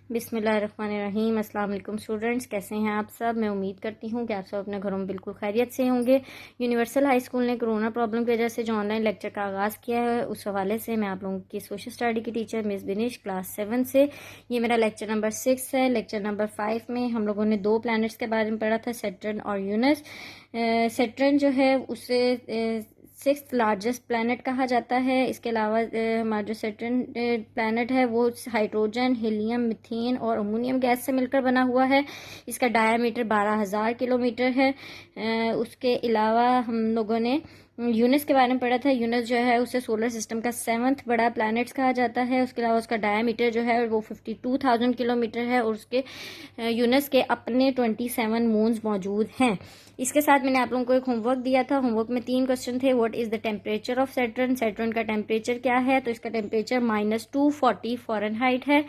बिस्मिल्लाहिर्रहमानिर्रहीम। अस्सलाम वालेकुम स्टूडेंट्स, कैसे हैं आप सब। मैं उम्मीद करती हूँ कि आप सब अपने घरों में बिल्कुल खैरियत से होंगे। यूनिवर्सल हाई स्कूल ने कोरोना प्रॉब्लम की वजह से जो ऑनलाइन लेक्चर का आगाज़ किया है, उस हवाले से मैं आप लोगों की सोशल स्टडी की टीचर मिस बिनिश क्लास 7 से ये मेरा लेक्चर नंबर 6 है। लेक्चर नंबर 5 में हम लोगों ने 2 प्लैनेट्स के बारे में पढ़ा था, सैटर्न और यूरेनस। सैटर्न जो है उसे 6th लार्जेस्ट प्लैनेट कहा जाता है। इसके अलावा हमारा जो सैटर्न प्लैनेट है वो हाइड्रोजन, हीलियम, मीथेन और अमोनियम गैस से मिलकर बना हुआ है। इसका डायामीटर 12,000 किलोमीटर है। उसके अलावा हम लोगों ने यूरेनस के बारे में पढ़ा था। यूरेनस जो है उसे सोलर सिस्टम का 7th बड़ा प्लैनेट्स कहा जाता है। उसके अलावा उसका डायामीटर जो है वो 52,000 किलोमीटर है और उसके यूरेनस के अपने 27 मून्स मौजूद हैं। इसके साथ मैंने आप लोगों को एक होमवर्क दिया था। होमवर्क में 3 क्वेश्चन थे। What is the temperature of Saturn, Saturn का टेम्परेचर क्या है, तो इसका टेम्परेचर -240 फ़ारेनहाइट है।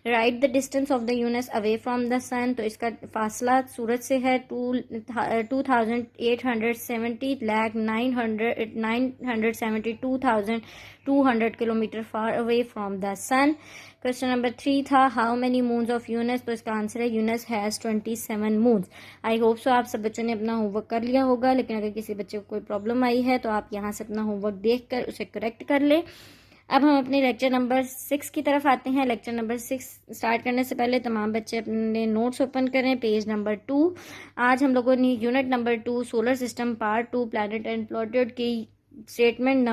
Right the distance of the Uranus away from the sun, तो इसका फासला सूरज से है 2870 lakh 972,200 kilometre far away from the sun. Question number 3 था how many moons of Uranus, तो इसका आंसर है Uranus has 27 moons. I hope so आप सब बच्चों ने अपना होमवर्क कर लिया होगा, लेकिन अगर किसी बच्चे को कोई प्रॉब्लम आई है तो आप यहाँ से अपना होमवर्क देखकर उसे करेक्ट कर ले। अब हम अपने लेक्चर नंबर 6 की तरफ आते हैं। लेक्चर नंबर 6 स्टार्ट करने से पहले तमाम बच्चे अपने नोट्स ओपन करें, पेज नंबर 2। आज हम लोगों ने unit number 2 solar system part 2 planet and planet की स्टेटमेंट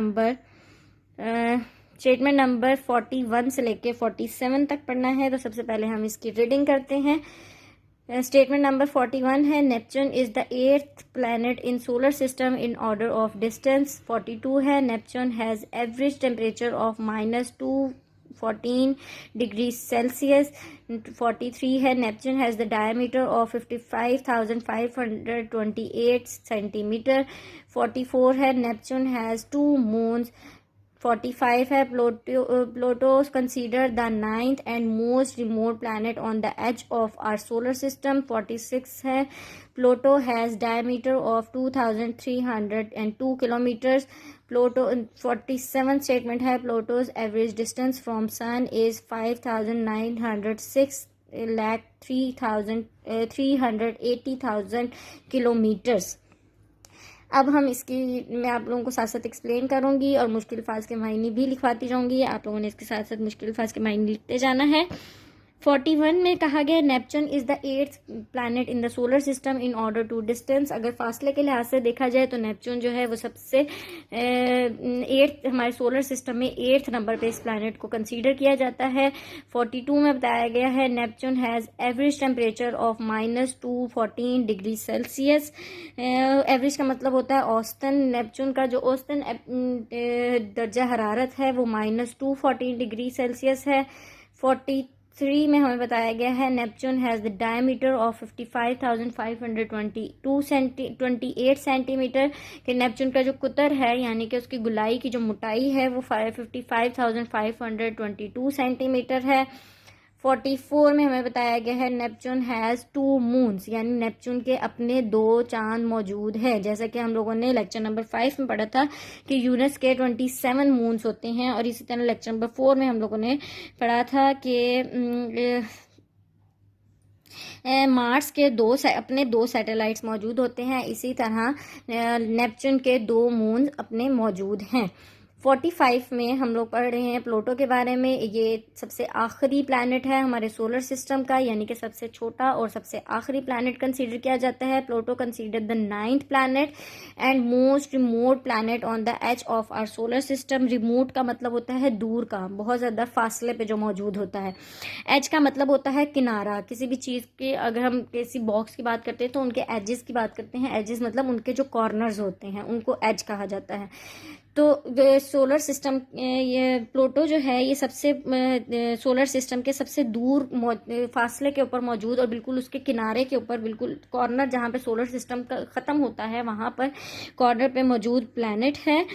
नंबर 41 से लेके 47 तक पढ़ना है। तो सबसे पहले हम इसकी रीडिंग करते हैं। स्टेटमेंट नंबर 41 है Neptune is the 8th planet in solar system in order of distance. 42 है Neptune has average temperature of -214 degree Celsius. 43 है Neptune has the diameter of 55,528 centimetre. 44 है नेपच्यून हैज़ 2 मून्स। 45 है Pluto consider the 9th and most remote planet on the edge of our solar system. 46 है Pluto has diameter of 2,302 kilometres. Pluto 47 statement है Pluto's average distance from sun is 5,906 lakh 380,000 kilometres. अब हम इसकी मैं आप लोगों को साथ साथ एक्सप्लेन करूंगी और मुश्किल अल्फाज के मायने भी लिखवाती जाऊंगी। आप लोगों ने इसके साथ साथ मुश्किल अल्फाज के मायने लिखते जाना है। 41 में कहा गया Neptune is the 8th planet in the solar system in order to distance. अगर फासले के लिहाज से देखा जाए तो नेपच्यून जो है वो सबसे 8th हमारे सोलर सिस्टम में 8th नंबर पे इस प्लैनेट को कंसीडर किया जाता है। 42 में बताया गया है Neptune has average temperature of -214 degree Celsius. Average का मतलब होता है औसतन। नेपच्यून का जो औसतन दर्जा हरारत है वो -214 डिग्री सेल्सियस है। 43 में हमें बताया गया है Neptune has the diameter of 55,528 centimetre कि नेपच्यून का जो कुतर है यानी कि उसकी गुलाई की जो मोटाई है वो 55,522 सेंटीमीटर है। 44 में हमें बताया गया है नेपच्यून हैज़ 2 मून्स यानी नेपच्यून के अपने 2 चांद मौजूद है। जैसा कि हम लोगों ने लेक्चर नंबर 5 में पढ़ा था कि यूरेनस के 27 मून्स होते हैं, और इसी तरह लेक्चर नंबर 4 में हम लोगों ने पढ़ा था कि मार्स के अपने 2 सैटेलाइट्स मौजूद होते हैं। इसी तरह नेपच्यून के 2 मून्स अपने मौजूद हैं। 45 में हम लोग पढ़ रहे हैं प्लूटो के बारे में। ये सबसे आखिरी प्लैनेट है हमारे सोलर सिस्टम का, यानी कि सबसे छोटा और सबसे आखिरी प्लैनेट कंसीडर किया जाता है। Pluto consider the 9th planet and most remote planet on the edge of our solar system. Remote का मतलब होता है दूर का, बहुत ज़्यादा फासले पे जो मौजूद होता है। एज का मतलब होता है किनारा। किसी भी चीज़ के अगर हम किसी बॉक्स की बात करते हैं तो उनके एजेस की बात करते हैं। एजेस मतलब उनके जो कॉर्नर्स होते हैं उनको एज कहा जाता है। तो सोलर सिस्टम ये प्लूटो जो है ये सबसे सोलर सिस्टम के सबसे दूर फासले के ऊपर मौजूद और बिल्कुल उसके किनारे के ऊपर, बिल्कुल कॉर्नर जहाँ पे सोलर सिस्टम का ख़त्म होता है वहाँ पर कॉर्नर पे मौजूद प्लैनेट है।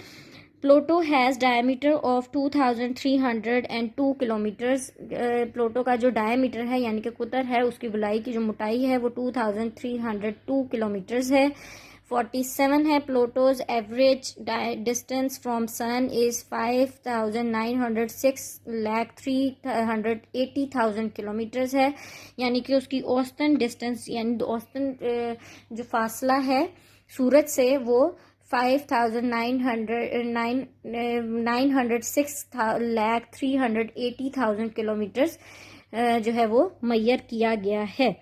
Pluto has diameter of 2,302 kilometres. Pluto का जो डायमीटर है यानी कि कुतर है, उसकी गोलाई की जो मोटाई है वो 2,302 किलोमीटर्स है। 47 है Pluto's average distance from sun is 5,906,380,000 kilometres है, यानी कि उसकी औसतन डिस्टेंस यानी औसतन जो फासला है सूरज से वो 5,906,380,000 किलोमीटर्स जो है वो मैयर किया गया है।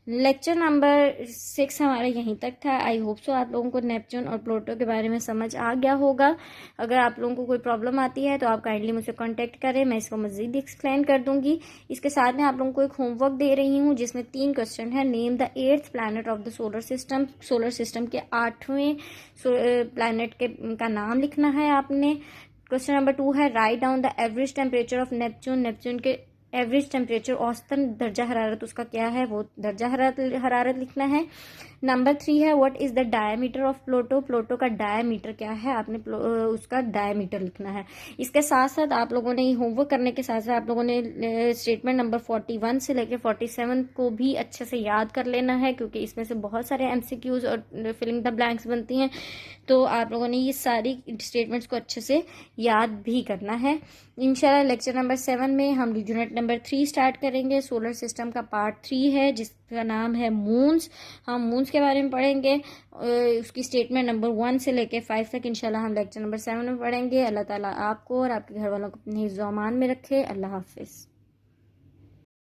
लेक्चर नंबर 6 हमारा यहीं तक था। आई होप सो आप लोगों को नेपच्यून और प्लूटो के बारे में समझ आ गया होगा। अगर आप लोगों को कोई प्रॉब्लम आती है तो आप काइंडली मुझसे कांटेक्ट करें, मैं इसको मज़ीद एक्सप्लेन कर दूंगी। इसके साथ में आप लोगों को एक होमवर्क दे रही हूँ जिसमें 3 क्वेश्चन है। Name the 8th planet of the solar system. Solar system के 8वें प्लैनेट का नाम लिखना है आपने। क्वेश्चन नंबर 2 है write down the average temperature of Neptune. Neptune के एवरेज टेम्परेचर औसतन दर्जा हरारत उसका क्या है, वो दर्जा हरारत लिखना है। नंबर 3 है what is the diameter of Pluto. Pluto का डायमीटर क्या है, आपने उसका डायमीटर लिखना है। इसके साथ साथ आप लोगों ने होमवर्क करने के साथ साथ आप लोगों ने स्टेटमेंट नंबर 41 से लेकर 47 को भी अच्छे से याद कर लेना है, क्योंकि इसमें से बहुत सारे MCQs और फिलिंग द ब्लैंक्स बनती हैं। तो आप लोगों ने ये सारी स्टेटमेंट्स को अच्छे से याद भी करना है। इंशाल्लाह लेक्चर नंबर 7 में हम यूनिट नंबर 3 स्टार्ट करेंगे। सोलर सिस्टम का पार्ट 3 है जिसका नाम है मून्स। हम मून्स के बारे में पढ़ेंगे, उसकी स्टेटमेंट नंबर 1 से लेकर 5 तक इंशाल्लाह हम लेक्चर नंबर 7 में पढ़ेंगे। अल्लाह ताला आपको और आपके घर वालों को अपने हिफ्ज़-ओ-अमान में रखे। अल्लाह हाफिज़।